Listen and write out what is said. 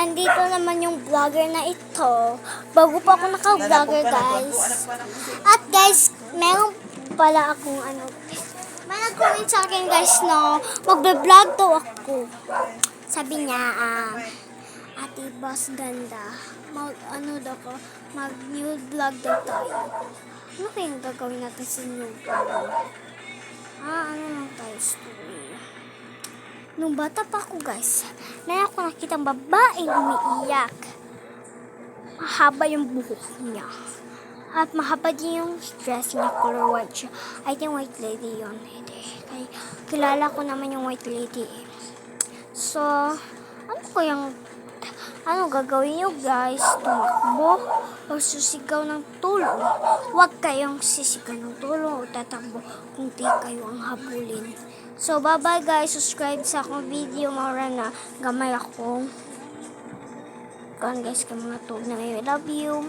andito naman yung vlogger na ito. Bago pa ako naka-vlogger, guys. At guys, meron pala akong may nag-comment sa akin, guys, no, magbe-vlog daw ako. Sabi niya, Ate Boss Ganda, mag-new vlog daw tayo. Ano kayang gagawin natin sa new vlog? Ano lang tayo story? Nung bata pa ako, guys, meron ako nakitang babaeng umiiyak. Mahaba yung buhok niya. At mahaba din yung dress niya, color white siya. I think white lady yun. Kaya kilala ko naman yung white lady. So, ano gagawin nyo, guys? Tumakbo o sisigaw ng tulong? Huwag kayong sisigaw ng tulong o tatakbo kung di kayo ang habulin. So, bye-bye, guys. Subscribe sa akong video. Maura na gamay akong. Guys, ka mga tog na may love you.